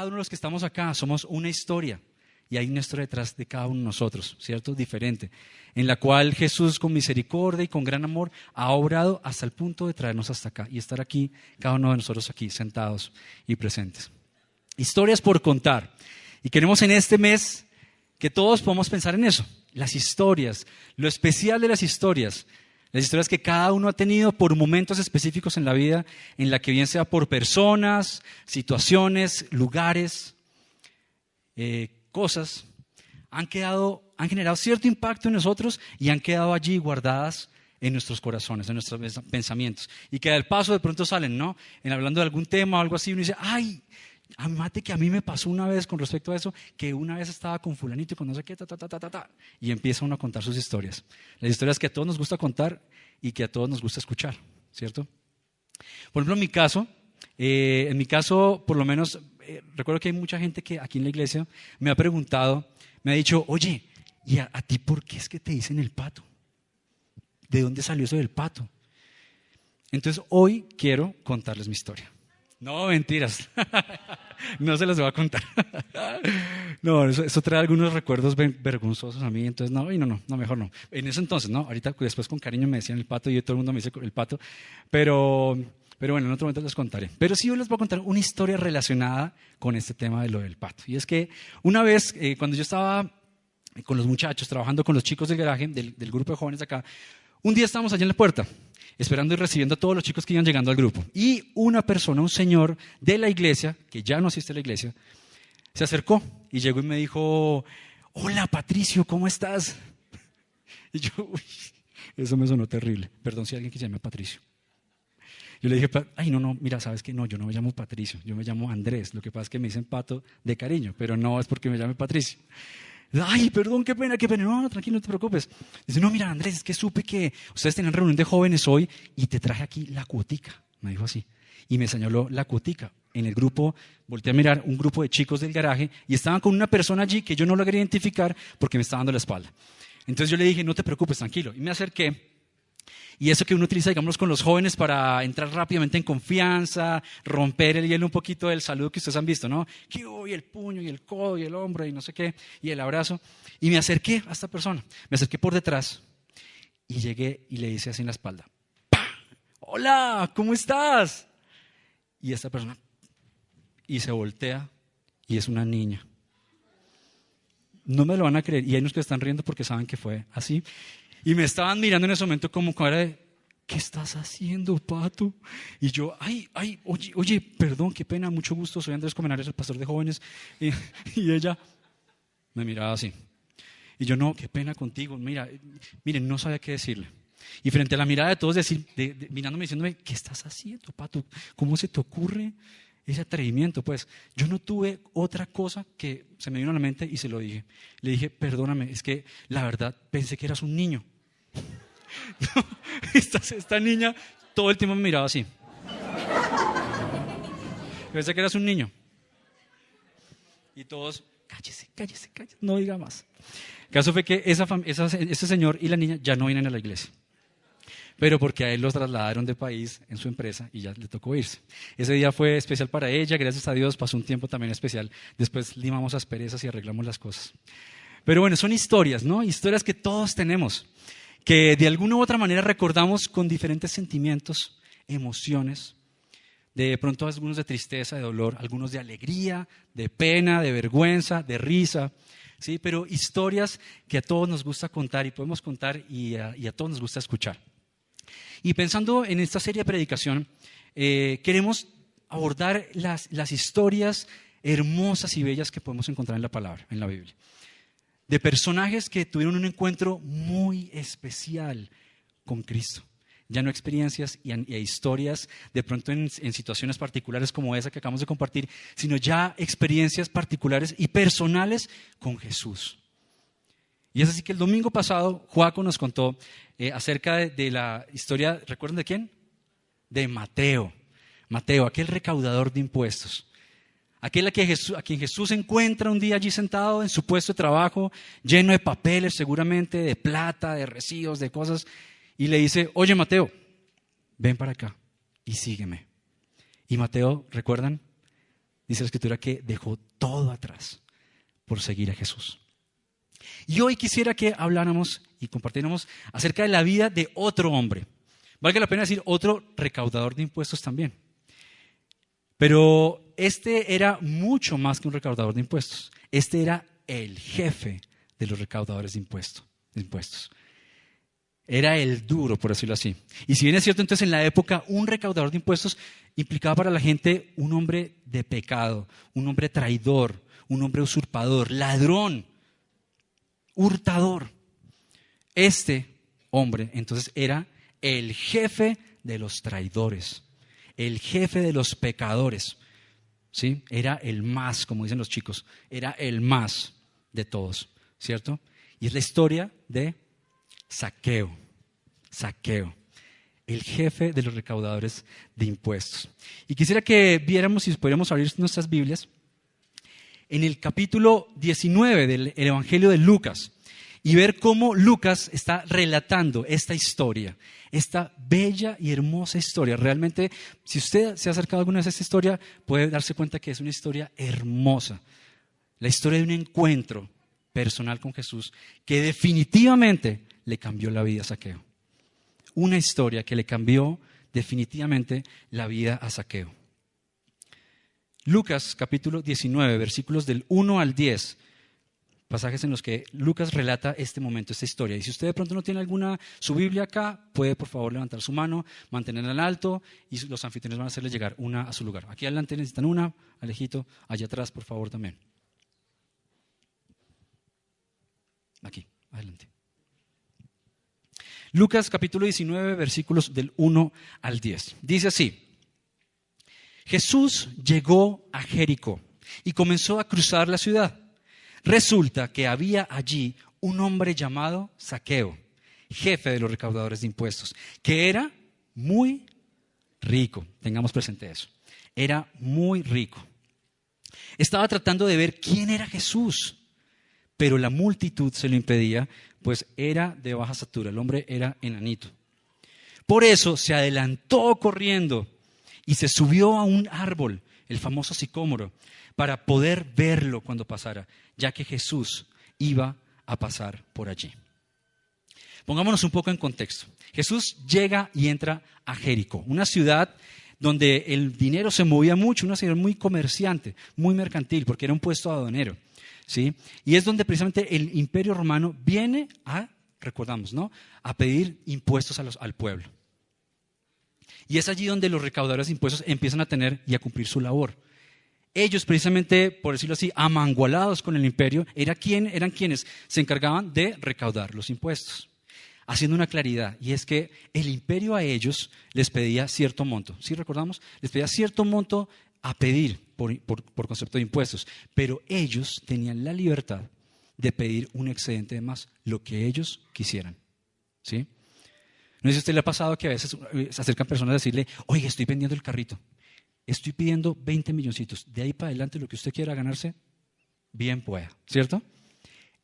cada uno de los que estamos acá somos una historia. Y hay una historia detrás de cada uno de nosotros, ¿cierto? Diferente. En la cual Jesús con misericordia y con gran amor ha obrado hasta el punto de traernos hasta acá. Y estar aquí, cada uno de nosotros aquí, sentados y presentes. Historias por contar. Y queremos en este mes que todos podamos pensar en eso. Las historias, lo especial de las historias que cada uno ha tenido por momentos específicos en la vida, en la que bien sea por personas, situaciones, lugares, cosas, han generado cierto impacto en nosotros y han quedado allí guardadas en nuestros corazones, en nuestros pensamientos. Y que al paso de pronto salen, ¿no? Hablando de algún tema o algo así, uno dice, ¡ay! Amate que a mí me pasó una vez con respecto a eso, que una vez estaba con fulanito y con no sé qué, y empieza uno a contar sus historias. Las historias que a todos nos gusta contar y que a todos nos gusta escuchar, ¿cierto? Por ejemplo, en mi caso, por lo menos, recuerdo que hay mucha gente que aquí en la iglesia me ha preguntado, me ha dicho, oye, ¿y a ti por qué es que te dicen el pato? ¿De dónde salió eso del pato? Entonces, hoy quiero contarles mi historia. No, mentiras. No se las voy a contar. No, eso trae algunos recuerdos vergonzosos a mí, entonces no, mejor no. En ese entonces, no, ahorita después con cariño me decían el pato y todo el mundo me dice el pato, pero bueno, en otro momento les contaré. Pero sí, yo les voy a contar una historia relacionada con este tema de lo del pato. Y es que una vez, cuando yo estaba con los muchachos, trabajando con los chicos del garaje, del grupo de jóvenes de acá, un día estábamos allá en la puerta, esperando y recibiendo a todos los chicos que iban llegando al grupo. Y una persona, un señor de la iglesia, que ya no asiste a la iglesia, se acercó y llegó y me dijo, hola Patricio, ¿cómo estás? Y yo, uy, eso me sonó terrible. Perdón si alguien que se llame Patricio. Yo le dije, ay, no, mira, ¿sabes qué? No, yo no me llamo Patricio, yo me llamo Andrés. Lo que pasa es que me dicen Pato de cariño, pero no es porque me llame Patricio. Ay, perdón, qué pena. No, tranquilo, no te preocupes. Dice, no, mira, Andrés, es que supe que ustedes tenían reunión de jóvenes hoy y te traje aquí la cuotica. Me dijo así. Y me señaló la cuotica. En el grupo, volteé a mirar un grupo de chicos del garaje y estaban con una persona allí que yo no logré identificar porque me estaba dando la espalda. Entonces yo le dije, no te preocupes, tranquilo. Y me acerqué. Y eso que uno utiliza, digamos, con los jóvenes para entrar rápidamente en confianza, romper el hielo un poquito del saludo que ustedes han visto, ¿no? Que y el puño, y el codo, y el hombro, y no sé qué, y el abrazo. Y me acerqué a esta persona, me acerqué por detrás, y llegué y le hice así en la espalda. ¡Pah! ¡Hola! ¿Cómo estás? Y esta persona, y se voltea, y es una niña. No me lo van a creer, y hay unos que están riendo porque saben que fue así. Y me estaban mirando en ese momento como cara de, ¿qué estás haciendo, Pato? Y yo, oye, perdón, qué pena, mucho gusto, soy Andrés Comenarios, el pastor de jóvenes. Y ella me miraba así. Y yo, no, qué pena contigo, miren, no sabía qué decirle. Y frente a la mirada de todos, mirándome, diciéndome, ¿qué estás haciendo, Pato? ¿Cómo se te ocurre ese atrevimiento? Pues yo no tuve otra cosa que se me vino a la mente y se lo dije. Le dije, perdóname, es que la verdad pensé que eras un niño. Esta niña todo el tiempo me miraba así. Pensé que eras un niño. Y todos, cállese, no diga más. El caso fue que ese señor y la niña ya no vienen a la iglesia. Pero porque a él los trasladaron de país en su empresa y ya le tocó irse. Ese día fue especial para ella, gracias a Dios pasó un tiempo también especial. Después limamos asperezas y arreglamos las cosas. Pero bueno, son historias, ¿no? Historias que todos tenemos, que de alguna u otra manera recordamos con diferentes sentimientos, emociones, de pronto algunos de tristeza, de dolor, algunos de alegría, de pena, de vergüenza, de risa, ¿sí? Pero historias que a todos nos gusta contar y podemos contar y a todos nos gusta escuchar. Y pensando en esta serie de predicación, queremos abordar las historias hermosas y bellas que podemos encontrar en la palabra, en la Biblia. De personajes que tuvieron un encuentro muy especial con Cristo. Ya no experiencias y historias de pronto en situaciones particulares como esa que acabamos de compartir, sino ya experiencias particulares y personales con Jesús. Y es así que el domingo pasado Joaco nos contó acerca de la historia, ¿recuerdan de quién? De Mateo. Mateo, aquel recaudador de impuestos. Aquel a quien Jesús encuentra un día allí sentado en su puesto de trabajo, lleno de papeles seguramente, de plata, de recibos, de cosas, y le dice, oye Mateo, ven para acá y sígueme. Y Mateo, ¿recuerdan? dice la Escritura que dejó todo atrás por seguir a Jesús. Y hoy quisiera que habláramos y compartiéramos acerca de la vida de otro hombre. Valga la pena decir otro recaudador de impuestos también. Pero este era mucho más que un recaudador de impuestos. Este era el jefe de los recaudadores de impuestos. Era el duro, por decirlo así. Y si bien es cierto, entonces en la época un recaudador de impuestos implicaba para la gente un hombre de pecado, un hombre traidor, un hombre usurpador, ladrón, hurtador. Este hombre entonces era el jefe de los traidores, el jefe de los pecadores. ¿Sí? Era el más, como dicen los chicos, era el más de todos, ¿cierto? Y es la historia de Zaqueo, el jefe de los recaudadores de impuestos. Y quisiera que viéramos, si podríamos abrir nuestras Biblias, en el capítulo 19 del Evangelio de Lucas, y ver cómo Lucas está relatando esta historia, esta bella y hermosa historia. Realmente, si usted se ha acercado alguna vez a esta historia, puede darse cuenta que es una historia hermosa. La historia de un encuentro personal con Jesús que definitivamente le cambió la vida a Zaqueo. Una historia que le cambió definitivamente la vida a Zaqueo. Lucas capítulo 19, versículos del 1 al 10. Pasajes en los que Lucas relata este momento, esta historia. Y si usted de pronto no tiene su Biblia acá, puede por favor levantar su mano, mantenerla en alto y los anfitriones van a hacerle llegar una a su lugar. Aquí adelante necesitan una, Alejito, allá atrás por favor también. Aquí, adelante. Lucas capítulo 19, versículos del 1 al 10. Dice así: Jesús llegó a Jericó y comenzó a cruzar la ciudad. Resulta que había allí un hombre llamado Zaqueo, jefe de los recaudadores de impuestos, que era muy rico. Tengamos presente eso. Era muy rico. Estaba tratando de ver quién era Jesús, pero la multitud se lo impedía, pues era de baja estatura. El hombre era enanito. Por eso se adelantó corriendo y se subió a un árbol, el famoso sicómoro, para poder verlo cuando pasara, ya que Jesús iba a pasar por allí. Pongámonos un poco en contexto. Jesús llega y entra a Jericó, una ciudad donde el dinero se movía mucho, una ciudad muy comerciante, muy mercantil, porque era un puesto aduanero, ¿sí? Y es donde precisamente el Imperio Romano viene a, recordamos, ¿no?, a pedir impuestos al pueblo. Y es allí donde los recaudadores de impuestos empiezan a tener y a cumplir su labor. Ellos precisamente, por decirlo así, amangualados con el imperio, eran quienes se encargaban de recaudar los impuestos. Haciendo una claridad, y es que el imperio a ellos les pedía cierto monto. ¿Sí recordamos? Les pedía cierto monto a pedir por concepto de impuestos, pero ellos tenían la libertad de pedir un excedente de más, lo que ellos quisieran. ¿Sí? No sé si a usted le ha pasado que a veces se acercan personas a decirle: oye, estoy vendiendo el carrito. Estoy pidiendo 20 milloncitos. De ahí para adelante lo que usted quiera ganarse, bien pueda, ¿cierto?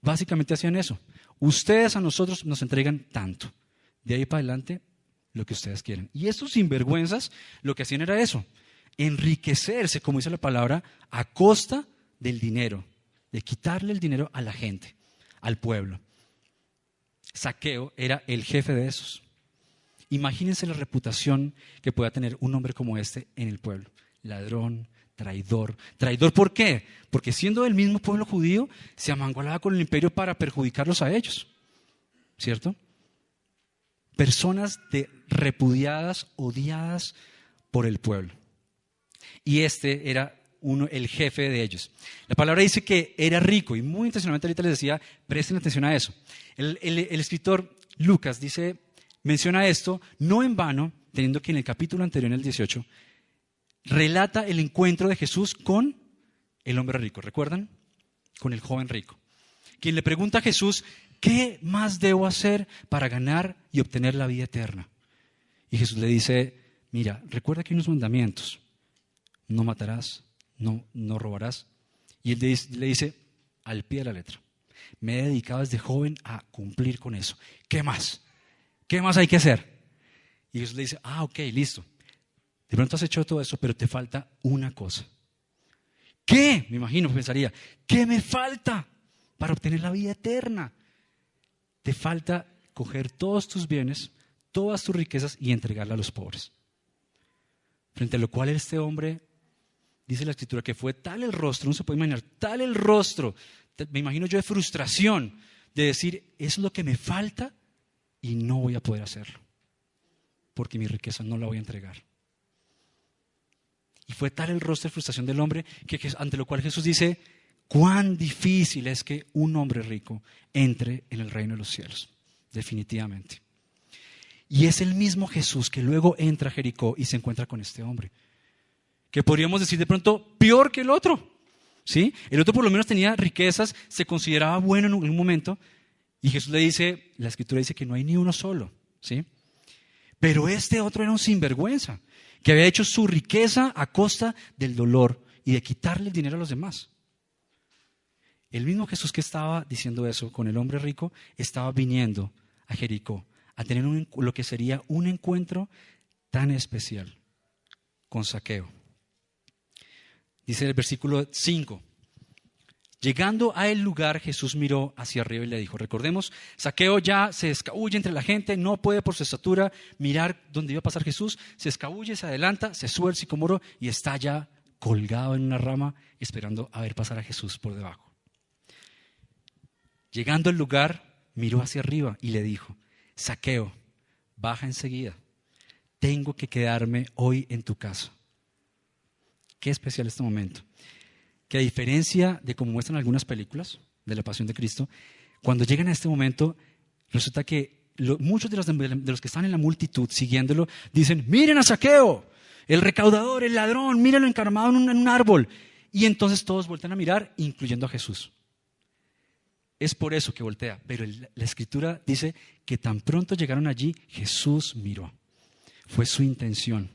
Básicamente hacían eso. Ustedes a nosotros nos entregan tanto. De ahí para adelante lo que ustedes quieran. Y estos sinvergüenzas lo que hacían era eso. Enriquecerse, como dice la palabra, a costa del dinero. De quitarle el dinero a la gente, al pueblo. Zaqueo era el jefe de esos. Imagínense la reputación que pueda tener un hombre como este en el pueblo. Ladrón, traidor. ¿Traidor por qué? Porque siendo del mismo pueblo judío, se amangualaba con el imperio para perjudicarlos a ellos. ¿Cierto? Personas repudiadas, odiadas por el pueblo. Y este era el jefe de ellos. La palabra dice que era rico y muy intencionalmente ahorita les decía, presten atención a eso. El escritor Lucas menciona esto no en vano, teniendo que en el capítulo anterior, en el 18, relata el encuentro de Jesús con el hombre rico. ¿Recuerdan? Con el joven rico. Quien le pregunta a Jesús: ¿qué más debo hacer para ganar y obtener la vida eterna? Y Jesús le dice: mira, recuerda que hay unos mandamientos. No matarás, no robarás. Y él le dice al pie de la letra: me he dedicado desde joven a cumplir con eso. ¿Qué más? ¿Qué más hay que hacer? Y Jesús le dice: ok, listo. De pronto has hecho todo eso, pero te falta una cosa. ¿qué? Me imagino, pensaría, ¿qué me falta para obtener la vida eterna? Te falta coger todos tus bienes, todas tus riquezas y entregarla a los pobres. Frente a lo cual este hombre, dice la Escritura, que fue tal el rostro, no se puede imaginar, tal el rostro, me imagino yo de frustración, de decir, es lo que me falta y no voy a poder hacerlo, porque mi riqueza no la voy a entregar. Y fue tal el rostro de frustración del hombre, que ante lo cual Jesús dice, cuán difícil es que un hombre rico entre en el reino de los cielos, definitivamente. Y es el mismo Jesús que luego entra a Jericó y se encuentra con este hombre, que podríamos decir de pronto peor que el otro, ¿sí? El otro por lo menos tenía riquezas, se consideraba bueno en un momento, y Jesús le dice, la Escritura dice que no hay ni uno solo, ¿sí? Pero este otro era un sinvergüenza, que había hecho su riqueza a costa del dolor y de quitarle el dinero a los demás. El mismo Jesús que estaba diciendo eso con el hombre rico, estaba viniendo a Jericó a tener lo que sería un encuentro tan especial con Zaqueo. Dice el versículo 5, llegando a el lugar, Jesús miró hacia arriba y le dijo, recordemos, Zaqueo ya se escabulle entre la gente, no puede por su estatura mirar dónde iba a pasar Jesús, se escabulle, se adelanta, se sube al sicómoro y está ya colgado en una rama esperando a ver pasar a Jesús por debajo. Llegando al lugar, miró hacia arriba y le dijo, Zaqueo, baja enseguida, tengo que quedarme hoy en tu casa. Qué especial este momento. Que a diferencia de como muestran algunas películas de la Pasión de Cristo, cuando llegan a este momento, resulta que muchos de los que están en la multitud siguiéndolo dicen, miren a Zaqueo, el recaudador, el ladrón, mírenlo encaramado en un árbol. Y entonces todos voltean a mirar, incluyendo a Jesús. Es por eso que voltea, pero la Escritura dice que tan pronto llegaron allí, Jesús miró. Fue su intención.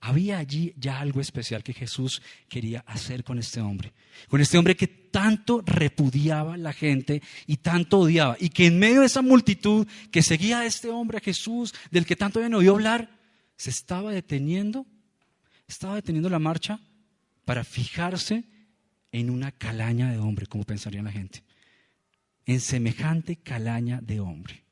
Había allí ya algo especial que Jesús quería hacer con este hombre que tanto repudiaba a la gente y tanto odiaba, y que en medio de esa multitud que seguía a este hombre, a Jesús, del que tanto habían oído hablar, se estaba deteniendo la marcha para fijarse en una calaña de hombre, como pensaría la gente. En semejante calaña de hombre.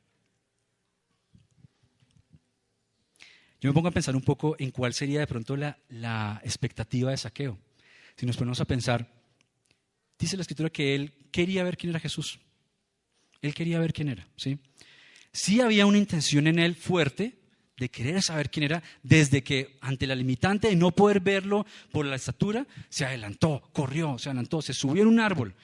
Yo me pongo a pensar un poco en cuál sería de pronto la expectativa de Zaqueo. Si nos ponemos a pensar, dice la Escritura que él quería ver quién era Jesús. Él quería ver quién era, ¿sí? Sí había una intención en él fuerte de querer saber quién era, desde que ante la limitante de no poder verlo por la estatura, se adelantó, corrió, se adelantó, se subió en un árbol,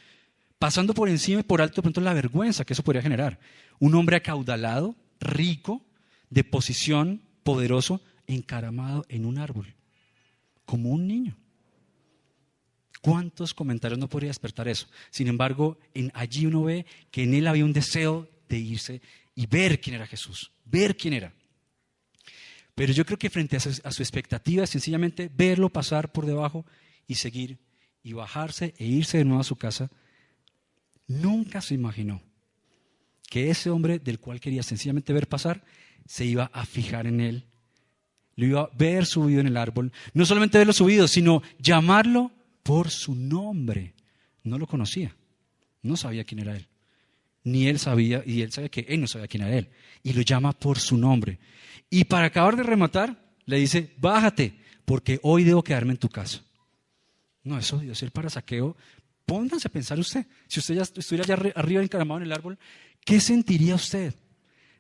pasando por encima y por alto de pronto la vergüenza que eso podría generar. Un hombre acaudalado, rico, de posición, poderoso, encaramado en un árbol, como un niño. ¿Cuántos comentarios no podría despertar eso? Sin embargo, allí uno ve que en él había un deseo de irse y ver quién era Jesús, ver quién era. Pero yo creo que frente a su expectativa, sencillamente verlo pasar por debajo y seguir y bajarse e irse de nuevo a su casa, nunca se imaginó que ese hombre del cual quería sencillamente ver pasar, se iba a fijar en él, lo iba a ver subido en el árbol, no solamente verlo subido, sino llamarlo por su nombre. No lo conocía, no sabía quién era él, ni él sabía, y él sabía que él no sabía quién era él, y lo llama por su nombre. Y para acabar de rematar, le dice, bájate, porque hoy debo quedarme en tu casa. No, eso debió ser para Zaqueo. Pónganse a pensar usted, si usted ya estuviera allá arriba encaramado en el árbol, ¿qué sentiría usted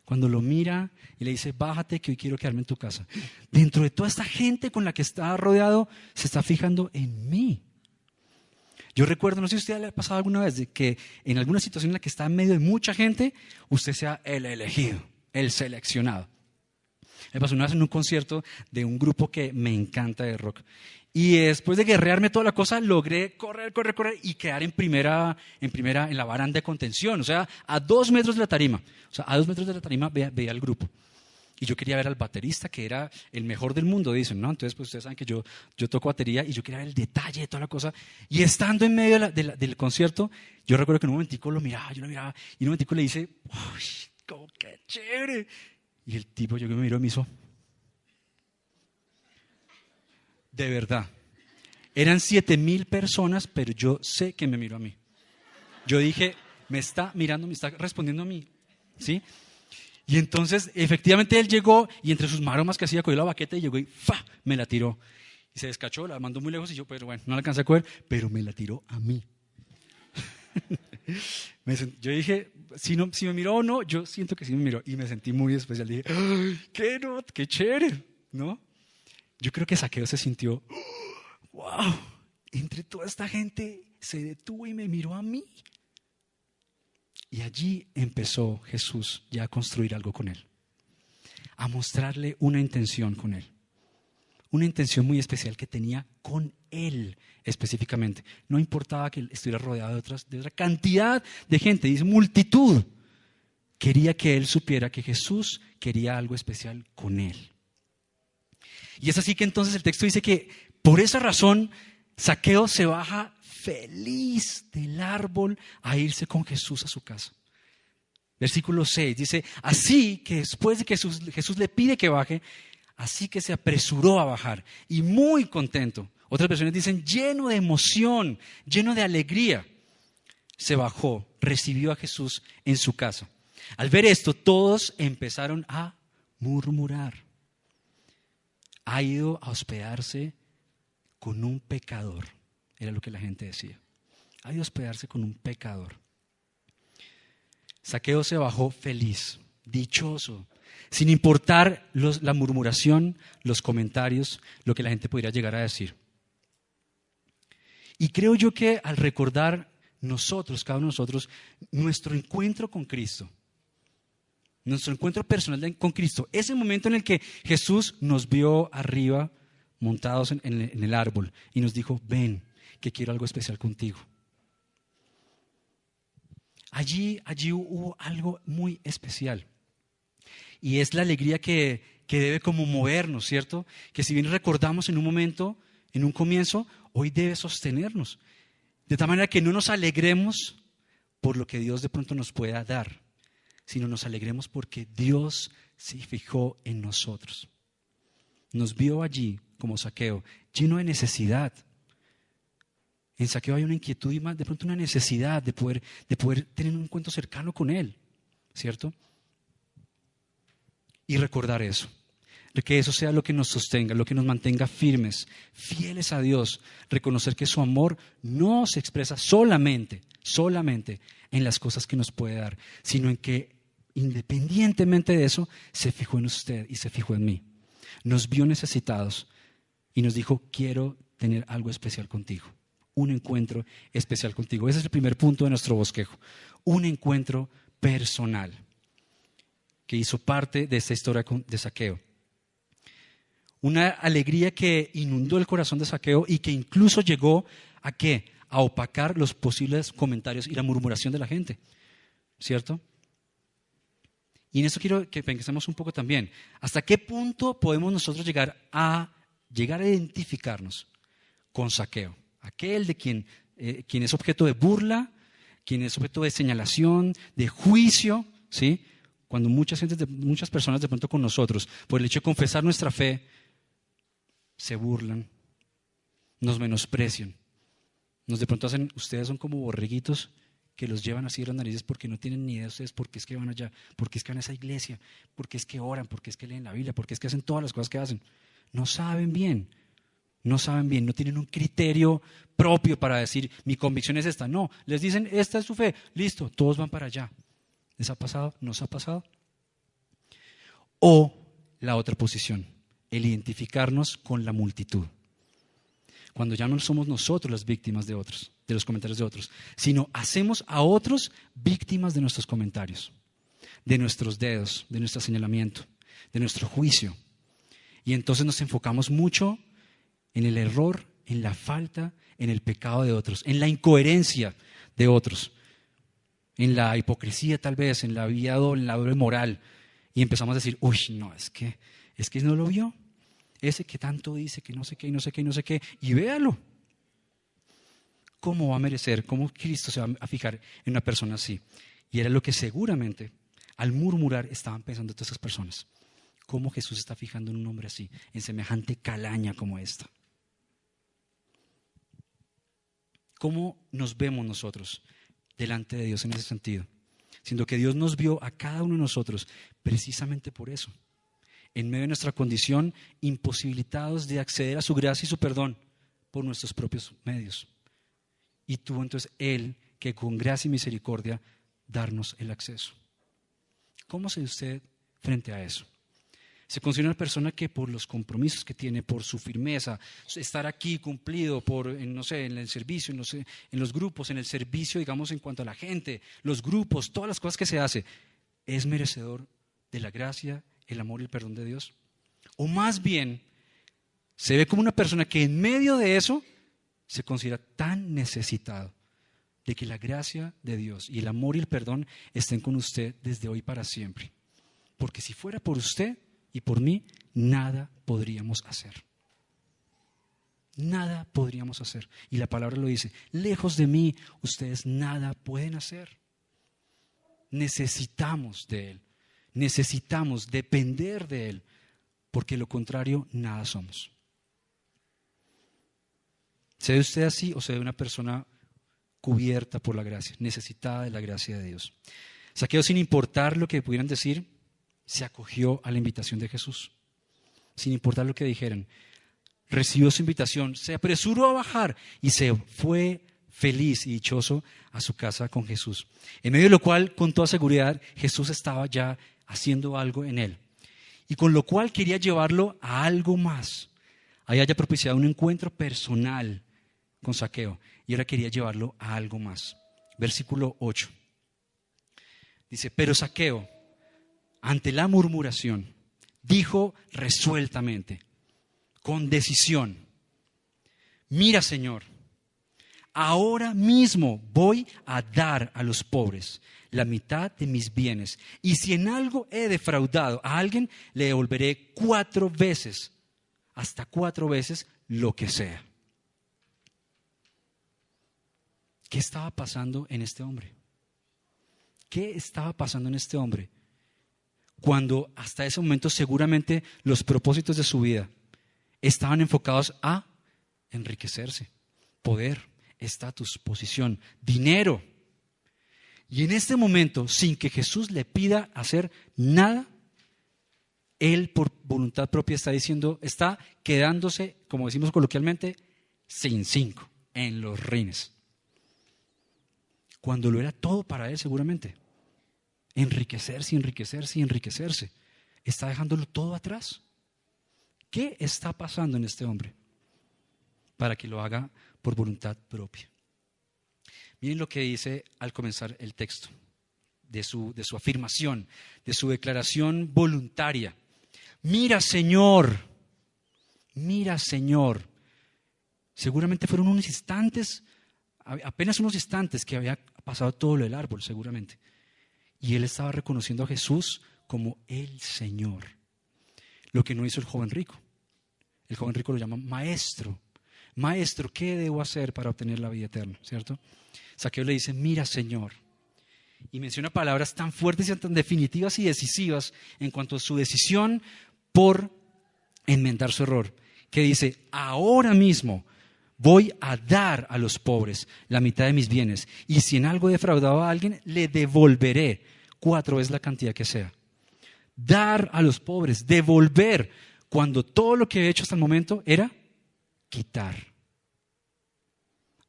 cuando lo mira y le dice, bájate que hoy quiero quedarme en tu casa? Dentro de toda esta gente con la que está rodeado, se está fijando en mí. Yo recuerdo, no sé si a usted le ha pasado alguna vez, de que en alguna situación en la que está en medio de mucha gente, usted sea el elegido, el seleccionado. Me pasó una vez en un concierto de un grupo que me encanta de rock. Y después de guerrearme toda la cosa, logré correr y quedar en primera en la baranda de contención. O sea, a 2 metros de la tarima. O sea, a 2 metros de la tarima veía al grupo. Y yo quería ver al baterista, que era el mejor del mundo, dicen, ¿no? Entonces, pues ustedes saben que yo toco batería y yo quería ver el detalle de toda la cosa. Y estando en medio del concierto, yo recuerdo que en un momentico yo lo miraba, y en un momentico le dice, ¡uy, cómo qué chévere! Y el tipo llegó y me miró y me hizo, de verdad. Eran 7,000 personas, pero yo sé que me miró a mí. Yo dije, me está mirando, me está respondiendo a mí, ¿sí? Y entonces, efectivamente, él llegó y entre sus maromas que hacía, cogió la baqueta y llegó y ¡fa! Me la tiró. Y se descachó, la mandó muy lejos y yo, pero bueno, no la alcancé a coger, pero me la tiró a mí. Yo dije, si me miró o no, yo siento que sí me miró. Y me sentí muy especial. Dije, ¡ay, qué chévere! ¿No? Yo creo que Zaqueo se sintió, ¡wow! Entre toda esta gente se detuvo y me miró a mí. Y allí empezó Jesús ya a construir algo con él, a mostrarle una intención con él, una intención muy especial que tenía con él específicamente. No importaba que él estuviera rodeado de otra cantidad de gente, dice multitud. Quería que él supiera que Jesús quería algo especial con él. Y es así que entonces el texto dice que por esa razón Zaqueo se baja feliz del árbol a irse con Jesús a su casa. Versículo 6 dice, así que después de que Jesús le pide que baje, así que se apresuró a bajar y muy contento. Otras versiones dicen lleno de emoción, lleno de alegría. Se bajó, recibió a Jesús en su casa. Al ver esto, todos empezaron a murmurar. Ha ido a hospedarse con un pecador, era lo que la gente decía. Ha ido a hospedarse con un pecador. Zaqueo se bajó feliz, dichoso, sin importar la murmuración, los comentarios, lo que la gente pudiera llegar a decir. Y creo yo que al recordar nosotros, cada uno de nosotros, nuestro encuentro con Cristo, nuestro encuentro personal con Cristo, ese momento en el que Jesús nos vio arriba, montados en el árbol, y nos dijo, ven, que quiero algo especial contigo. Allí hubo algo muy especial. Y es la alegría que debe como movernos, ¿cierto? Que si bien recordamos en un momento, en un comienzo, hoy debe sostenernos. De tal manera que no nos alegremos por lo que Dios de pronto nos pueda dar, sino nos alegremos porque Dios se fijó en nosotros. Nos vio allí como Zaqueo, lleno de necesidad. En Zaqueo hay una inquietud y más de pronto una necesidad de poder tener un encuentro cercano con Él, ¿cierto? Y recordar eso, que eso sea lo que nos sostenga, lo que nos mantenga firmes, fieles a Dios, reconocer que su amor no se expresa solamente en las cosas que nos puede dar, sino en que independientemente de eso, se fijó en usted y se fijó en mí. Nos vio necesitados y nos dijo, quiero tener algo especial contigo, un encuentro especial contigo. Ese es el primer punto de nuestro bosquejo, un encuentro personal que hizo parte de esta historia de Zaqueo. Una alegría que inundó el corazón de Zaqueo y que incluso llegó ¿a qué? A opacar los posibles comentarios y la murmuración de la gente, ¿cierto? Y en eso quiero que pensemos un poco también. ¿Hasta qué punto podemos nosotros llegar a identificarnos con Zaqueo? Aquel de quien es objeto de burla, quien es objeto de señalación, de juicio, ¿sí? Cuando muchas personas de pronto con nosotros, por el hecho de confesar nuestra fe, se burlan, nos menosprecian. Nos de pronto hacen, ustedes son como borreguitos que los llevan así de las narices porque no tienen ni idea de ustedes por qué es que van allá, por qué es que van a esa iglesia, por qué es que oran, por qué es que leen la Biblia, por qué es que hacen todas las cosas que hacen. No saben bien, no tienen un criterio propio para decir, mi convicción es esta. No, les dicen, esta es su fe, listo, todos van para allá. ¿Les ha pasado? ¿Nos ha pasado? O la otra posición, el identificarnos con la multitud. Cuando ya no somos nosotros las víctimas de otros, de los comentarios de otros, sino hacemos a otros víctimas de nuestros comentarios, de nuestros dedos, de nuestro señalamiento, de nuestro juicio. Y entonces nos enfocamos mucho en el error, en la falta, en el pecado de otros, en la incoherencia de otros, en la hipocresía tal vez, en la vía doble, en la doble moral. Y empezamos a decir, uy, no, es que no lo vio. Ese que tanto dice que no sé qué, y no sé qué, y no sé qué, y véalo. ¿Cómo va a merecer? ¿Cómo Cristo se va a fijar en una persona así? Y era lo que seguramente al murmurar estaban pensando todas esas personas. ¿Cómo Jesús está fijando en un hombre así, en semejante calaña como esta? cómo nos vemos nosotros delante de Dios en ese sentido. Siendo que Dios nos vio a cada uno de nosotros precisamente por eso. En medio de nuestra condición, imposibilitados de acceder a su gracia y su perdón por nuestros propios medios. Y tuvo entonces Él que con gracia y misericordia darnos el acceso. ¿Cómo se ve usted frente a eso? Se considera una persona que por los compromisos que tiene, por su firmeza, estar aquí cumplido, en el servicio, en los grupos, en el servicio, digamos, en cuanto a la gente, los grupos, todas las cosas que se hace, ¿es merecedor de la gracia, el amor y el perdón de Dios? O más bien, se ve como una persona que en medio de eso se considera tan necesitado de que la gracia de Dios y el amor y el perdón estén con usted desde hoy para siempre. Porque si fuera por usted y por mí, nada podríamos hacer. Nada podríamos hacer. Y la palabra lo dice, lejos de mí, ustedes nada pueden hacer. Necesitamos de Él. Necesitamos depender de Él, porque lo contrario, nada somos. ¿Se ve usted así o se ve una persona cubierta por la gracia, necesitada de la gracia de Dios? Zaqueo, sin importar lo que pudieran decir, se acogió a la invitación de Jesús. Sin importar lo que dijeran, recibió su invitación, se apresuró a bajar y se fue feliz y dichoso a su casa con Jesús. En medio de lo cual, con toda seguridad, Jesús estaba ya haciendo algo en él. Y con lo cual quería llevarlo a algo más. Ahí haya propiciado un encuentro personal con Zaqueo y ahora quería llevarlo a algo más. Versículo 8. Dice, pero Zaqueo, ante la murmuración, dijo resueltamente, con decisión, mira, Señor, ahora mismo voy a dar a los pobres la mitad de mis bienes, y si en algo he defraudado a alguien, le devolveré 4 veces, hasta 4 veces lo que sea. ¿Qué estaba pasando en este hombre? ¿Qué estaba pasando en este hombre? Cuando hasta ese momento seguramente los propósitos de su vida estaban enfocados a enriquecerse, poder, estatus, posición, dinero. Y en este momento, sin que Jesús le pida hacer nada, él por voluntad propia está quedándose, como decimos coloquialmente, sin 5 en los rines. Cuando lo era todo para él seguramente. Enriquecerse, enriquecerse y enriquecerse. Está dejándolo todo atrás. ¿Qué está pasando en este hombre para que lo haga por voluntad propia? Miren lo que dice al comenzar el texto de su afirmación, de su declaración voluntaria. Mira, Señor, mira, Señor. Seguramente fueron unos instantes, apenas unos instantes que había pasado todo lo del árbol, seguramente. Y él estaba reconociendo a Jesús como el Señor. Lo que no hizo el joven rico. El joven rico lo llama maestro. Maestro, ¿qué debo hacer para obtener la vida eterna? ¿Cierto? Zaqueo le dice, mira, Señor. Y menciona palabras tan fuertes y tan definitivas y decisivas en cuanto a su decisión por enmendar su error. Que dice, ahora mismo voy a dar a los pobres la mitad de mis bienes. Y si en algo he defraudado a alguien, le devolveré 4 veces la cantidad que sea. Dar a los pobres, devolver, cuando todo lo que he hecho hasta el momento era quitar.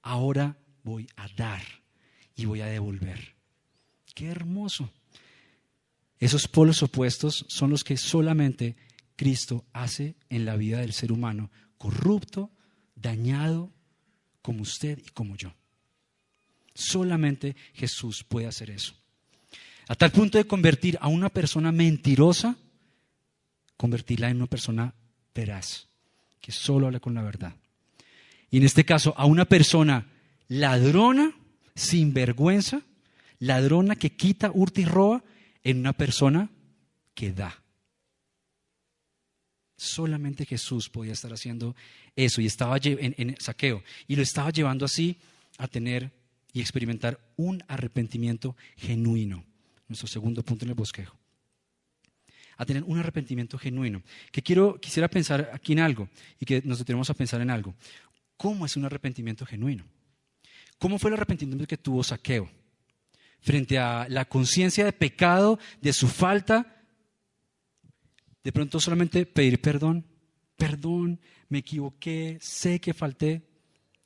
Ahora voy a dar y voy a devolver. ¡Qué hermoso! Esos polos opuestos son los que solamente Cristo hace en la vida del ser humano, corrupto, dañado, como usted y como yo. Solamente Jesús puede hacer eso. A tal punto de convertir a una persona mentirosa, convertirla en una persona veraz, que solo habla con la verdad. Y en este caso, a una persona ladrona, sin vergüenza, ladrona que quita, hurta y roba, en una persona que da. Solamente Jesús podía estar haciendo eso y estaba en Zaqueo y lo estaba llevando así a tener y experimentar un arrepentimiento genuino. Nuestro segundo punto en el bosquejo. A tener un arrepentimiento genuino. Quisiera pensar aquí en algo y que nos detenemos a pensar en algo. ¿Cómo es un arrepentimiento genuino? ¿Cómo fue el arrepentimiento que tuvo Zaqueo? Frente a la conciencia de pecado, de su falta, de pronto solamente pedir perdón. Perdón, me equivoqué, sé que falté.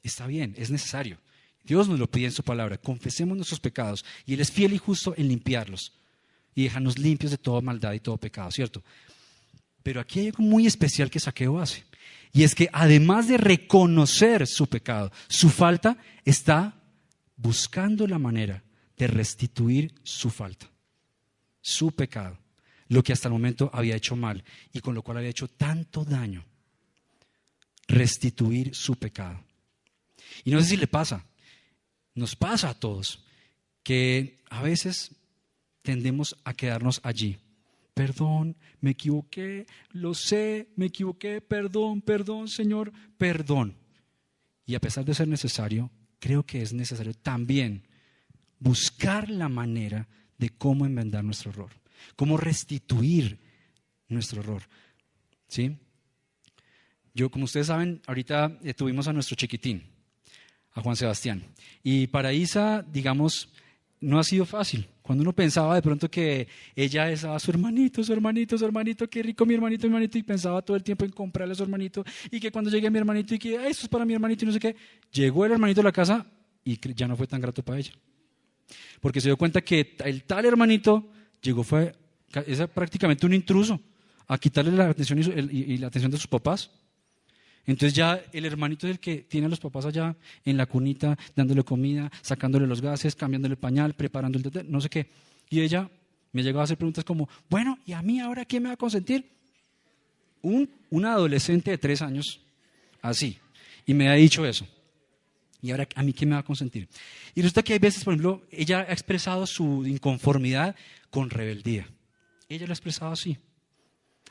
Está bien, es necesario. Dios nos lo pide en su palabra. Confesemos nuestros pecados y Él es fiel y justo en limpiarlos y dejarnos limpios de toda maldad y todo pecado, ¿cierto? Pero aquí hay algo muy especial que Zaqueo hace. Y es que además de reconocer su pecado, su falta, está buscando la manera de restituir su falta, su pecado, lo que hasta el momento había hecho mal y con lo cual había hecho tanto daño. Restituir su pecado. Y no sé si le pasa, nos pasa a todos, que a veces tendemos a quedarnos allí. Perdón, me equivoqué, lo sé, me equivoqué, perdón, perdón, Señor, perdón. Y a pesar de ser necesario, creo que es necesario también buscar la manera de cómo enmendar nuestro error, cómo restituir nuestro error. ¿Sí? Yo, como ustedes saben, ahorita tuvimos a nuestro chiquitín, a Juan Sebastián. Y para Isa, digamos, no ha sido fácil. Cuando uno pensaba de pronto que ella es su hermanito, su hermanito, su hermanito, qué rico mi hermanito, y pensaba todo el tiempo en comprarle a su hermanito, y que cuando llegue a mi hermanito, y que eso es para mi hermanito, y no sé qué, llegó el hermanito a la casa y ya no fue tan grato para ella. Porque se dio cuenta que el tal hermanito llegó, es prácticamente un intruso, a quitarle la atención y la atención de sus papás. Entonces ya el hermanito es el que tiene a los papás allá en la cunita, dándole comida, sacándole los gases, cambiándole el pañal, preparando el tetero, no sé qué. Y ella me llegaba a hacer preguntas como, bueno, ¿y a mí ahora quién me va a consentir? Una adolescente de 3 años, así, y me ha dicho eso. ¿Y ahora a mí quién me va a consentir? Y resulta que hay veces, por ejemplo, ella ha expresado su inconformidad con rebeldía. Ella lo ha expresado así.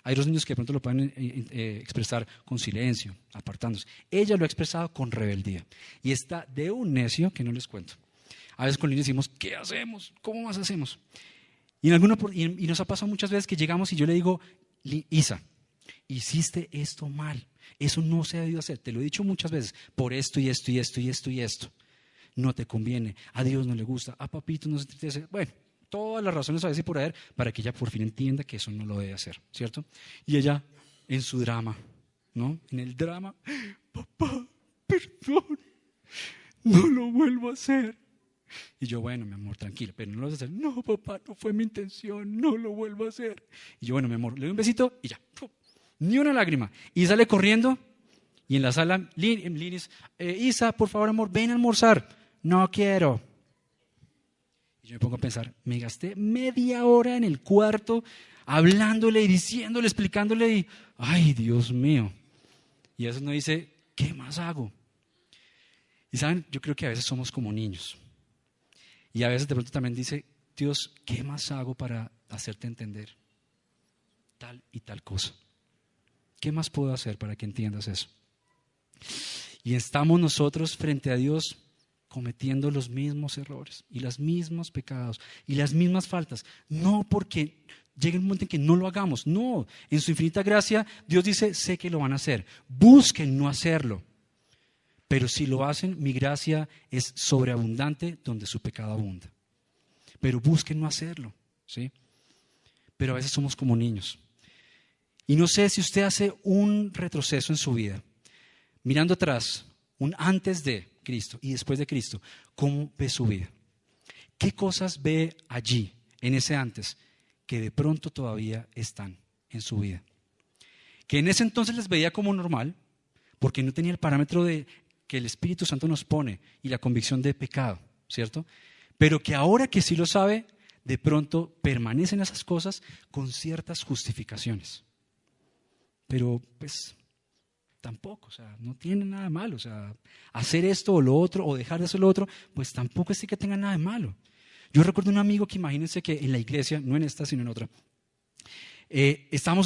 Hay otros niños que de pronto lo pueden expresar con silencio, apartándose. Ella lo ha expresado con rebeldía. Y está de un necio que no les cuento. A veces con niños decimos, ¿qué hacemos? ¿Cómo más hacemos? Y nos ha pasado muchas veces que llegamos y yo le digo, Isa, hiciste esto mal. Eso no se ha debido hacer. Te lo he dicho muchas veces. Por esto y esto y esto y esto y esto. No te conviene. A Dios no le gusta. A papito no se entristece. Bueno, todas las razones a veces por haber para que ella por fin entienda que eso no lo debe hacer, ¿cierto? Y ella en su drama, ¿no? En el drama, papá, perdón, no lo vuelvo a hacer. Y yo, bueno, mi amor, tranquila, pero no lo vas a hacer. No, papá, no fue mi intención, no lo vuelvo a hacer. Y yo, bueno, mi amor, le doy un besito y ya, ¡pum! Ni una lágrima. Y sale corriendo y en la sala, Linis, Isa, por favor, amor, ven a almorzar. No quiero. Yo me pongo a pensar, me gasté media hora en el cuarto hablándole y diciéndole, explicándole y, ay, Dios mío. Y a veces uno dice, ¿qué más hago? Y saben, yo creo que a veces somos como niños. Y a veces de pronto también dice, Dios, ¿qué más hago para hacerte entender tal y tal cosa? ¿Qué más puedo hacer para que entiendas eso? Y estamos nosotros frente a Dios cometiendo los mismos errores y los mismos pecados y las mismas faltas, no porque llegue un momento en que no lo hagamos, no, en su infinita gracia Dios dice, sé que lo van a hacer, busquen no hacerlo, pero si lo hacen, mi gracia es sobreabundante donde su pecado abunda, pero busquen no hacerlo, ¿sí? Pero a veces somos como niños y no sé si usted hace un retroceso en su vida, mirando atrás, un antes de Cristo y después de Cristo, ¿cómo ve su vida? ¿Qué cosas ve allí, en ese antes, que de pronto todavía están en su vida? Que en ese entonces les veía como normal, porque no tenía el parámetro de que el Espíritu Santo nos pone y la convicción de pecado, ¿cierto? Pero que ahora que sí lo sabe, de pronto permanecen esas cosas con ciertas justificaciones. Pero pues tampoco, o sea, no tiene nada de malo, o sea, hacer esto o lo otro o dejar de hacer lo otro, pues tampoco es que tenga nada de malo. Yo recuerdo un amigo que imagínense que en la iglesia, no en esta sino en otra,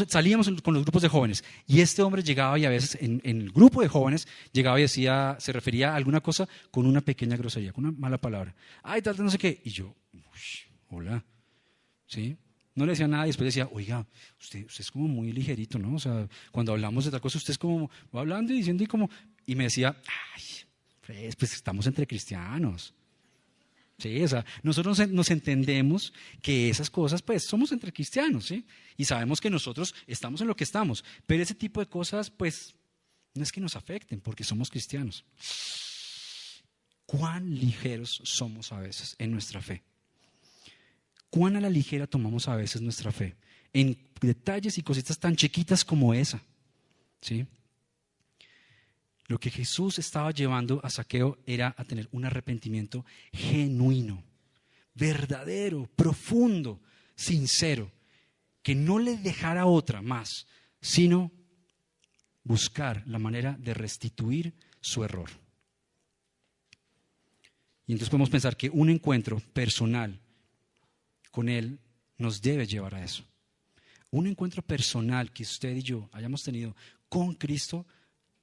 salíamos con los grupos de jóvenes y este hombre llegaba y a veces en el grupo de jóvenes llegaba y decía, se refería a alguna cosa con una pequeña grosería, con una mala palabra. Ay, tal, no sé qué. Y yo, hola, ¿sí? No le decía nada y después decía, oiga, usted es como muy ligerito, ¿no? O sea, cuando hablamos de tal cosa, usted es como, va hablando y diciendo y me decía, ay, Pues estamos entre cristianos. Sí, o sea, nosotros nos entendemos que esas cosas, pues, somos entre cristianos, ¿sí? Y sabemos que nosotros estamos en lo que estamos, pero ese tipo de cosas, pues, no es que nos afecten porque somos cristianos. ¿Cuán ligeros somos a veces en nuestra fe? ¿Cuán a la ligera tomamos a veces nuestra fe? En detalles y cositas tan chiquitas como esa, ¿sí? Lo que Jesús estaba llevando a Zaqueo era a tener un arrepentimiento genuino, verdadero, profundo, sincero, que no le dejara otra más, sino buscar la manera de restituir su error. Y entonces podemos pensar que un encuentro personal con Él nos debe llevar a eso. Un encuentro personal que usted y yo hayamos tenido con Cristo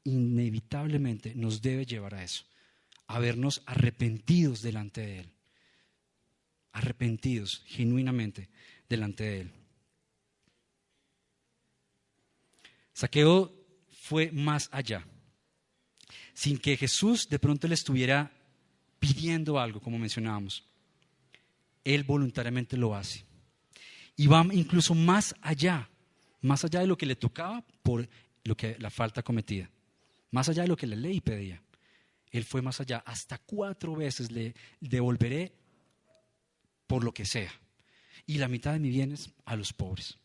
inevitablemente nos debe llevar a eso, a vernos arrepentidos delante de Él, arrepentidos genuinamente delante de Él. Zaqueo fue más allá, sin que Jesús de pronto le estuviera pidiendo algo, como mencionábamos. Él voluntariamente lo hace y va incluso más allá de lo que le tocaba por lo que la falta cometida. Más allá de lo que la ley pedía. Él fue más allá. Hasta 4 veces le devolveré por lo que sea. Y la mitad de mis bienes a los pobres.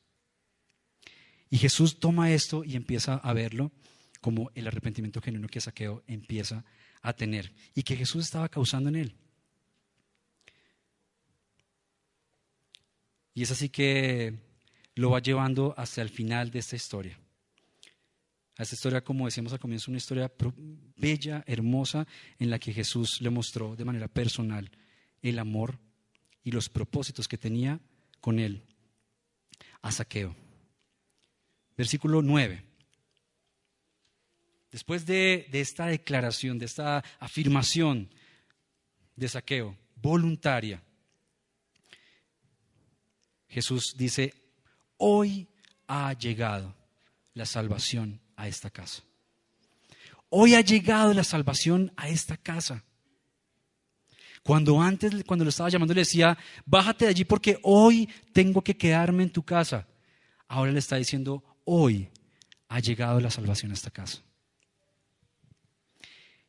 Y Jesús toma esto y empieza a verlo como el arrepentimiento genuino que Zaqueo empieza a tener. Y que Jesús estaba causando en él. Y es así que lo va llevando hasta el final de esta historia. A esta historia, como decíamos al comienzo, una historia bella, hermosa, en la que Jesús le mostró de manera personal el amor y los propósitos que tenía con él a Zaqueo. Versículo 9. Después de esta declaración, de esta afirmación de Zaqueo, voluntaria, Jesús dice, hoy ha llegado la salvación a esta casa. Hoy ha llegado la salvación a esta casa. Cuando lo estaba llamando, le decía, bájate de allí porque hoy tengo que quedarme en tu casa. Ahora le está diciendo, hoy ha llegado la salvación a esta casa.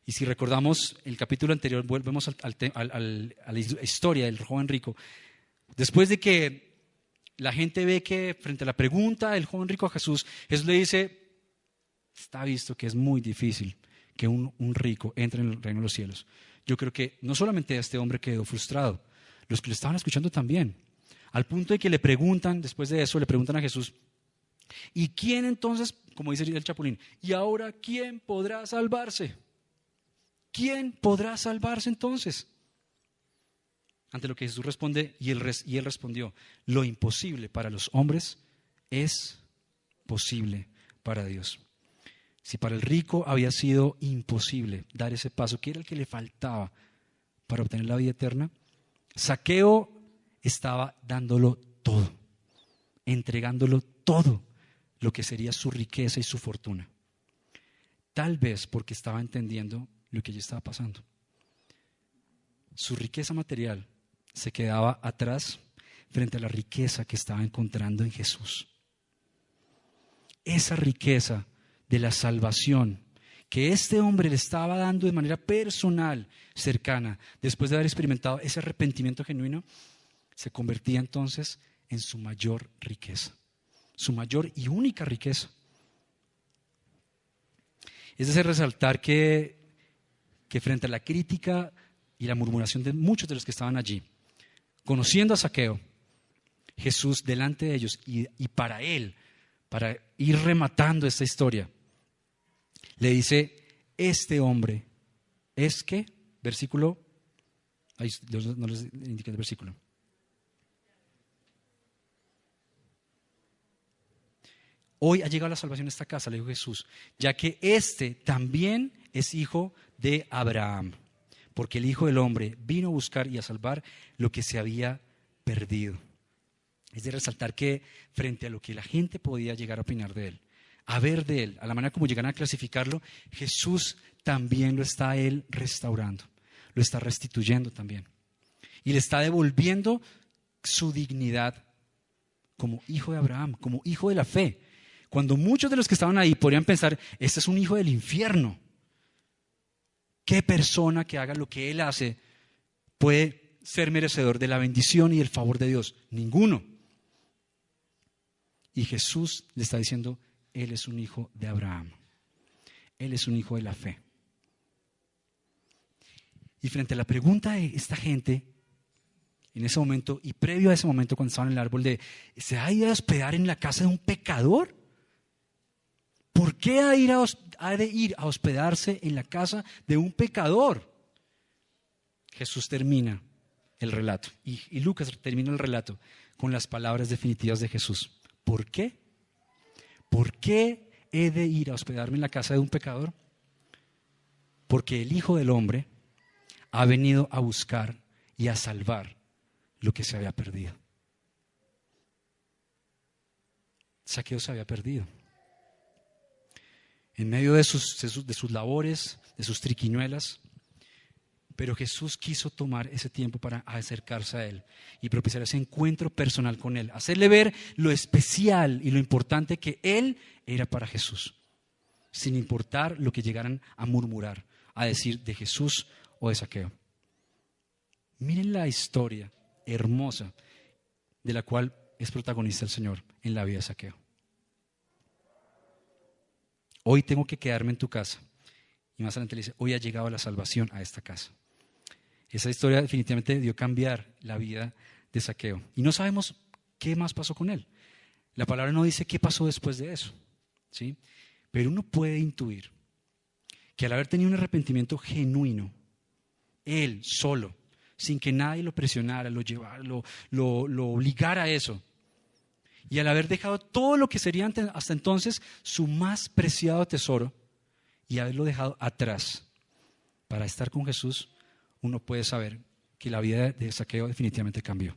Y si recordamos el capítulo anterior, volvemos a la historia del joven rico. Después de que la gente ve que frente a la pregunta del joven rico a Jesús, Jesús le dice, está visto que es muy difícil que un rico entre en el reino de los cielos. Yo creo que no solamente este hombre quedó frustrado, los que le estaban escuchando también. Al punto de que le preguntan, después de eso, le preguntan a Jesús, ¿y quién entonces, como dice el Chapulín, y ahora quién podrá salvarse? ¿Quién podrá salvarse entonces? Ante lo que Jesús responde, y él respondió, lo imposible para los hombres es posible para Dios. Si para el rico había sido imposible dar ese paso, que era el que le faltaba para obtener la vida eterna, Zaqueo estaba dándolo todo, entregándolo todo lo que sería su riqueza y su fortuna. Tal vez porque estaba entendiendo lo que allí estaba pasando. Su riqueza material se quedaba atrás frente a la riqueza que estaba encontrando en Jesús. Esa riqueza de la salvación que este hombre le estaba dando de manera personal, cercana, después de haber experimentado ese arrepentimiento genuino, se convertía entonces en su mayor riqueza, su mayor y única riqueza. Es de resaltar que frente a la crítica y la murmuración de muchos de los que estaban allí, conociendo a Zaqueo, Jesús delante de ellos y para él, para ir rematando esta historia, le dice, este hombre es que, versículo, ahí no les indiqué el versículo. Hoy ha llegado la salvación a esta casa, le dijo Jesús, ya que este también es hijo de Abraham, porque el Hijo del Hombre vino a buscar y a salvar lo que se había perdido. Es de resaltar que frente a lo que la gente podía llegar a opinar de él, a ver de él, a la manera como llegan a clasificarlo, Jesús también lo está a él restaurando, lo está restituyendo también. Y le está devolviendo su dignidad como hijo de Abraham, como hijo de la fe. Cuando muchos de los que estaban ahí podrían pensar, este es un hijo del infierno. ¿Qué persona que haga lo que él hace puede ser merecedor de la bendición y el favor de Dios? Ninguno. Y Jesús le está diciendo, él es un hijo de Abraham. Él es un hijo de la fe. Y frente a la pregunta de esta gente, en ese momento y previo a ese momento cuando estaban en el árbol de, ¿se ha ido a hospedar en la casa de un pecador? ¿Por qué ha de ir a hospedarse en la casa de un pecador? Jesús termina el relato y Lucas termina el relato con las palabras definitivas de Jesús. ¿Por qué? ¿Por qué he de ir a hospedarme en la casa de un pecador? Porque el Hijo del Hombre ha venido a buscar y a salvar lo que se había perdido. Zaqueo se había perdido. En medio de sus labores, de sus triquiñuelas, pero Jesús quiso tomar ese tiempo para acercarse a él y propiciar ese encuentro personal con él, hacerle ver lo especial y lo importante que él era para Jesús, sin importar lo que llegaran a murmurar, a decir de Jesús o de Zaqueo. Miren la historia hermosa de la cual es protagonista el Señor en la vida de Zaqueo. Hoy tengo que quedarme en tu casa. Y más adelante le dice, hoy ha llegado la salvación a esta casa. Esa historia definitivamente debió cambiar la vida de Zaqueo. Y no sabemos qué más pasó con él. La palabra no dice qué pasó después de eso, ¿sí? Pero uno puede intuir que al haber tenido un arrepentimiento genuino, él solo, sin que nadie lo presionara, lo llevara, lo obligara a eso, y al haber dejado todo lo que sería hasta entonces su más preciado tesoro y haberlo dejado atrás para estar con Jesús, uno puede saber que la vida de Zaqueo definitivamente cambió.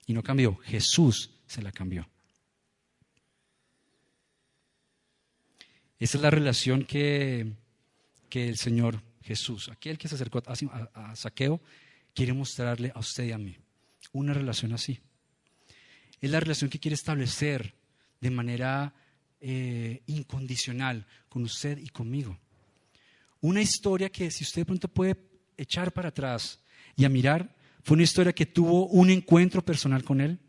Y no cambió, Jesús se la cambió. Esa es la relación que el Señor Jesús, aquel que se acercó a Zaqueo, quiere mostrarle a usted y a mí. Una relación así. Es la relación que quiere establecer de manera incondicional con usted y conmigo. Una historia que si usted de pronto puede echar para atrás y a mirar, fue una historia que tuvo un encuentro personal con Él,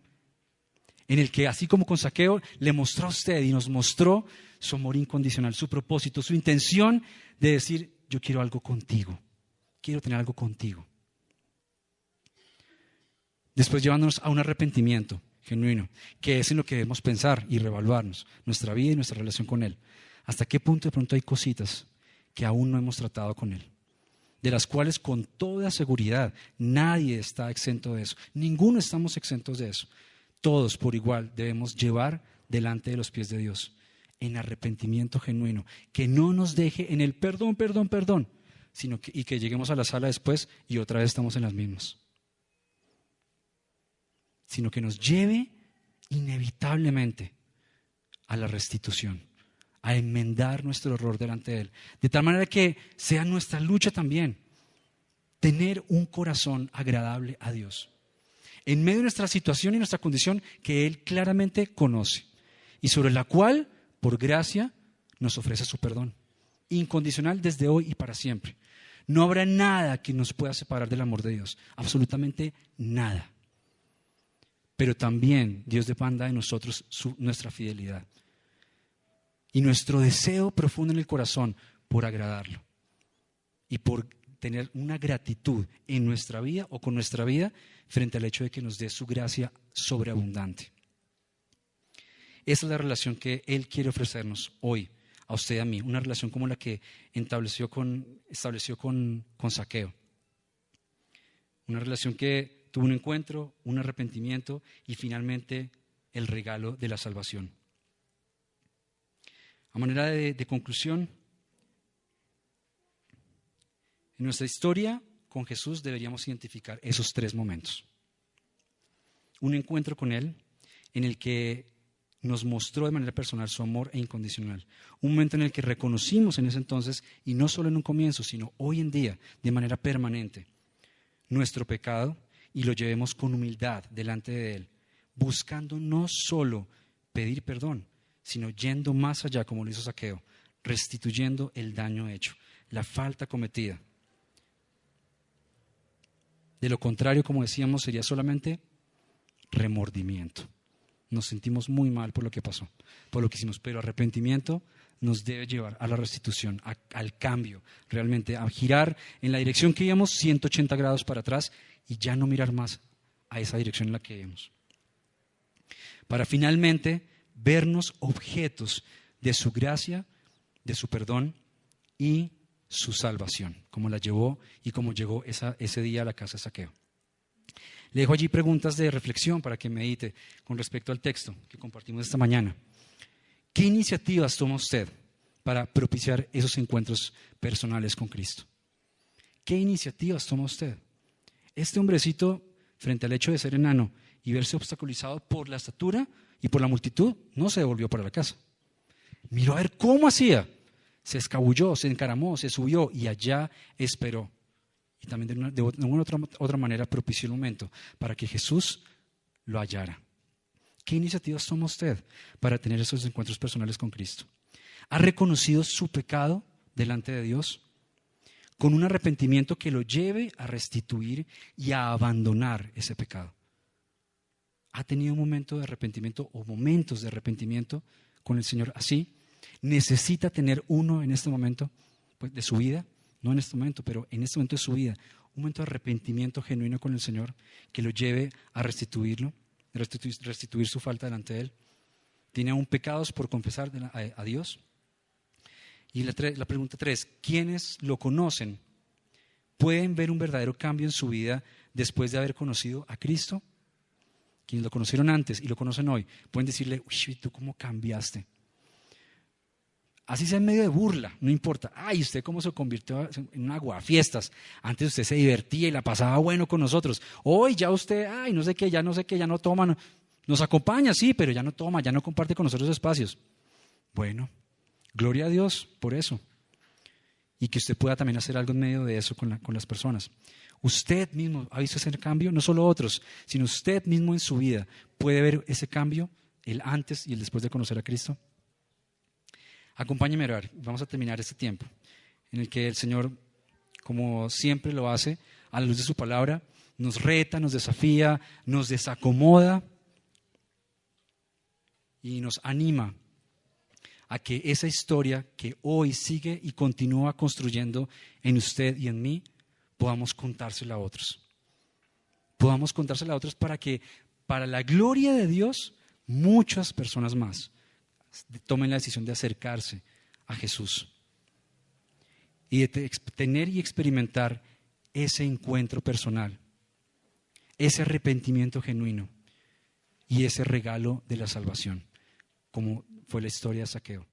en el que así como con Zaqueo, le mostró a usted y nos mostró su amor incondicional, su propósito, su intención de decir, yo quiero algo contigo, quiero tener algo contigo. Después llevándonos a un arrepentimiento genuino, que es en lo que debemos pensar y reevaluarnos, nuestra vida y nuestra relación con Él. ¿Hasta qué punto de pronto hay cositas que aún no hemos tratado con Él? De las cuales con toda seguridad nadie está exento de eso. Ninguno estamos exentos de eso. Todos por igual debemos llevar delante de los pies de Dios en arrepentimiento genuino, que no nos deje en el perdón, y que lleguemos a la sala después y otra vez estamos en las mismas. Sino que nos lleve inevitablemente a la restitución, a enmendar nuestro error delante de Él. De tal manera que sea nuestra lucha también tener un corazón agradable a Dios. En medio de nuestra situación y nuestra condición que Él claramente conoce y sobre la cual, por gracia, nos ofrece su perdón. Incondicional desde hoy y para siempre. No habrá nada que nos pueda separar del amor de Dios. Absolutamente nada. Pero también Dios demanda de nosotros nuestra fidelidad y nuestro deseo profundo en el corazón por agradarlo y por tener una gratitud en nuestra vida o con nuestra vida frente al hecho de que nos dé su gracia sobreabundante. Esa es la relación que Él quiere ofrecernos hoy, a usted y a mí, una relación como la que estableció con Zaqueo. Una relación que tuvo un encuentro, un arrepentimiento y finalmente el regalo de la salvación. A manera de conclusión, en nuestra historia con Jesús deberíamos identificar esos tres momentos. Un encuentro con Él en el que nos mostró de manera personal su amor incondicional. Un momento en el que reconocimos en ese entonces, y no solo en un comienzo, sino hoy en día, de manera permanente, nuestro pecado y lo llevemos con humildad delante de Él, buscando no solo pedir perdón, sino yendo más allá, como lo hizo Zaqueo, restituyendo el daño hecho, la falta cometida. De lo contrario, como decíamos, sería solamente remordimiento. Nos sentimos muy mal por lo que pasó, por lo que hicimos, pero arrepentimiento nos debe llevar a la restitución, al cambio, realmente, a girar en la dirección que íbamos 180 grados para atrás y ya no mirar más a esa dirección en la que íbamos. Para finalmente vernos objetos de su gracia, de su perdón y su salvación, como la llevó y como llegó ese día a la casa de Zaqueo. Le dejo allí preguntas de reflexión para que medite con respecto al texto que compartimos esta mañana. ¿Qué iniciativas toma usted para propiciar esos encuentros personales con Cristo? ¿Qué iniciativas toma usted? Este hombrecito, frente al hecho de ser enano y verse obstaculizado por la estatura y por la multitud, no se devolvió para la casa. Miró a ver cómo hacía. Se escabulló, se encaramó, se subió y allá esperó. Y también de una otra manera propició el momento para que Jesús lo hallara. ¿Qué iniciativas toma usted para tener esos encuentros personales con Cristo? ¿Ha reconocido su pecado delante de Dios? Con un arrepentimiento que lo lleve a restituir y a abandonar ese pecado. ¿Ha tenido un momento de arrepentimiento o momentos de arrepentimiento con el Señor así? ¿Necesita tener uno en este momento de su vida? No en este momento, pero en este momento de su vida, un momento de arrepentimiento genuino con el Señor que lo lleve a restituir su falta delante de Él. ¿Tiene aún pecados por confesar a Dios? Y la pregunta 3, ¿quiénes lo conocen? ¿Pueden ver un verdadero cambio en su vida después de haber conocido a Cristo? Quienes lo conocieron antes y lo conocen hoy, pueden decirle, uy, ¿tú cómo cambiaste? Así sea en medio de burla, no importa. Ay, ¿usted cómo se convirtió en un aguafiestas? Antes usted se divertía y la pasaba bueno con nosotros. Hoy ya usted, ay, no sé qué, ya no toma. Nos acompaña, sí, pero ya no toma, ya no comparte con nosotros espacios. Bueno, gloria a Dios por eso. Y que usted pueda también hacer algo en medio de eso con las personas. Usted mismo ha visto ese cambio, no solo otros, sino usted mismo en su vida puede ver ese cambio, el antes y el después de conocer a Cristo. Acompáñeme a orar. Vamos a terminar este tiempo en el que el Señor, como siempre lo hace, a la luz de su palabra, nos reta, nos desafía, nos desacomoda y nos anima a que esa historia que hoy sigue y continúa construyendo en usted y en mí, podamos contársela a otros. Podamos contársela a otros para que, para la gloria de Dios, muchas personas más tomen la decisión de acercarse a Jesús y de tener y experimentar ese encuentro personal, ese arrepentimiento genuino y ese regalo de la salvación, como fue la historia de Zaqueo.